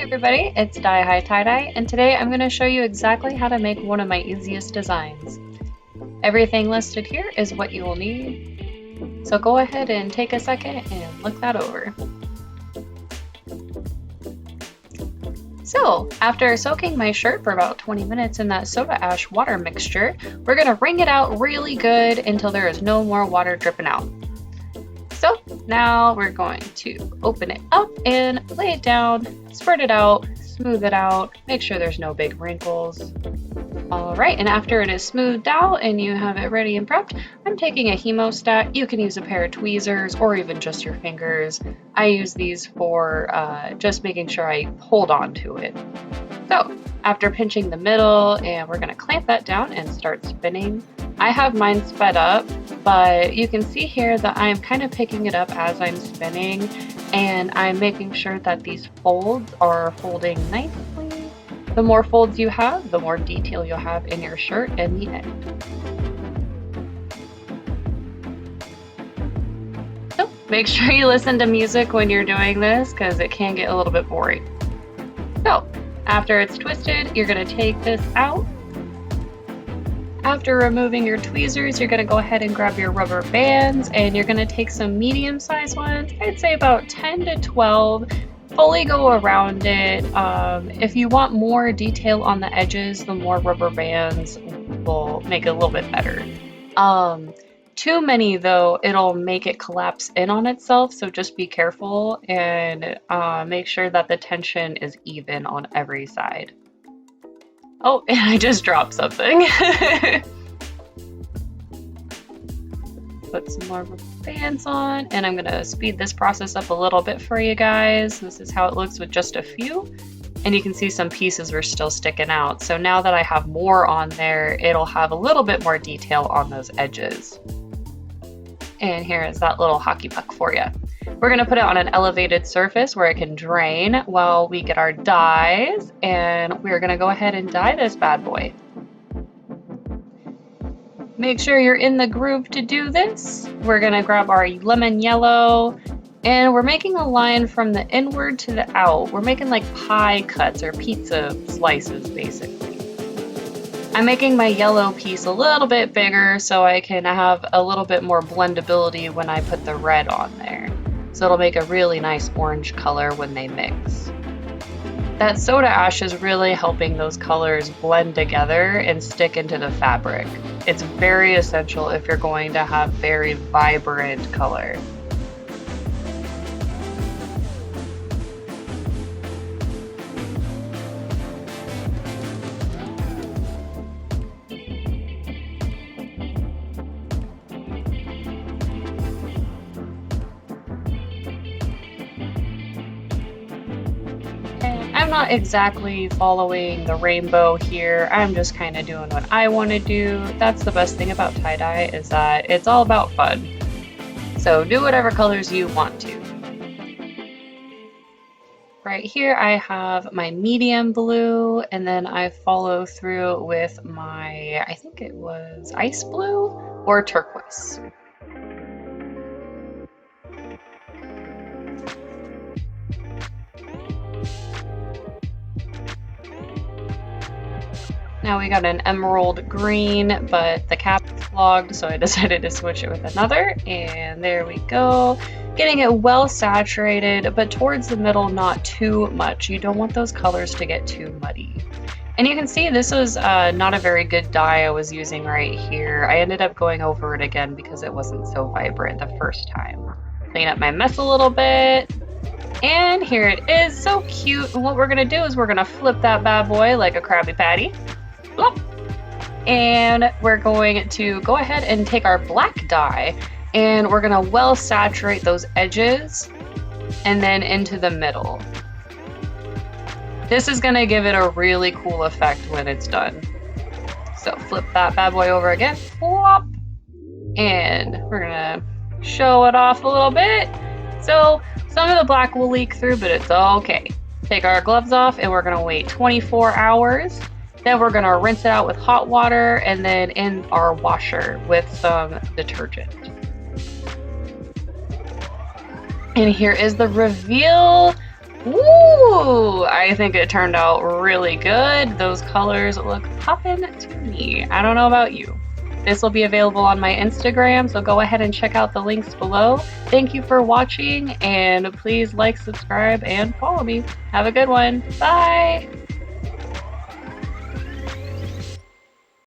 Everybody, it's Dye High Tie Dye, and today I'm going to show you exactly how to make one of my easiest designs. Everything listed here is what you will need, so go ahead and take a second and look that over. So, after soaking my shirt for about 20 minutes in that soda ash water mixture, we're going to wring it out really good until there is no more water dripping out. So now we're going to open it up and lay it down, spread it out, smooth it out, make sure there's no big wrinkles. Alright, and after it is smoothed out and you have it ready and prepped, I'm taking a hemostat. You can use a pair of tweezers or even just your fingers. I use these for just making sure I hold on to it. So after pinching the middle, and we're going to clamp that down and start spinning. I have mine sped up, but you can see here that I'm kind of picking it up as I'm spinning, and I'm making sure that these folds are folding nicely. The more folds you have, the more detail you'll have in your shirt in the end. So make sure you listen to music when you're doing this because it can get a little bit boring. So after it's twisted, you're going to take this out. After removing your tweezers, you're going to go ahead and grab your rubber bands, and you're going to take some medium-sized ones, I'd say about 10 to 12, fully go around it. If you want more detail on the edges, the more rubber bands will make it a little bit better. Too many though, it'll make it collapse in on itself, so just be careful and make sure that the tension is even on every side. Oh, and I just dropped something. Put some more rubber bands on, and I'm gonna speed this process up a little bit for you guys. This is how it looks with just a few, and you can see some pieces were still sticking out. So now that I have more on there, it'll have a little bit more detail on those edges. And here is that little hockey puck for you. We're going to put it on an elevated surface where it can drain while we get our dyes, and we're going to go ahead and dye this bad boy. Make sure you're in the groove to do this. We're going to grab our lemon yellow, and we're making a line from the inward to the out. We're making like pie cuts or pizza slices basically. I'm making my yellow piece a little bit bigger so I can have a little bit more blendability when I put the red on there. So it'll make a really nice orange color when they mix. That soda ash is really helping those colors blend together and stick into the fabric. It's very essential if you're going to have very vibrant color. I'm not exactly following the rainbow here. I'm just kind of doing what I want to do. That's the best thing about tie-dye, is that it's all about fun. So do whatever colors you want to. Right here I have my medium blue, and then I follow through with my, I think it was ice blue or turquoise. Now we got an emerald green, but the cap is clogged, so I decided to switch it with another, and there we go. Getting it well saturated, but towards the middle, not too much. You don't want those colors to get too muddy. And you can see this was not a very good dye I was using right here. I ended up going over it again because it wasn't so vibrant the first time. Clean up my mess a little bit. And here it is, so cute. And what we're gonna do is we're gonna flip that bad boy like a Krabby Patty. Plop. And we're going to go ahead and take our black dye, and we're gonna well saturate those edges and then into the middle. This is gonna give it a really cool effect when it's done. So flip that bad boy over again, plop, and we're gonna show it off a little bit. So some of the black will leak through, but it's okay. Take our gloves off, and we're gonna wait 24 hours. Then we're gonna rinse it out with hot water and then in our washer with some detergent. And here is the reveal. Woo! I think it turned out really good. Those colors look poppin' to me. I don't know about you. This will be available on my Instagram, so go ahead and check out the links below. Thank you for watching, and please like, subscribe, and follow me. Have a good one. Bye!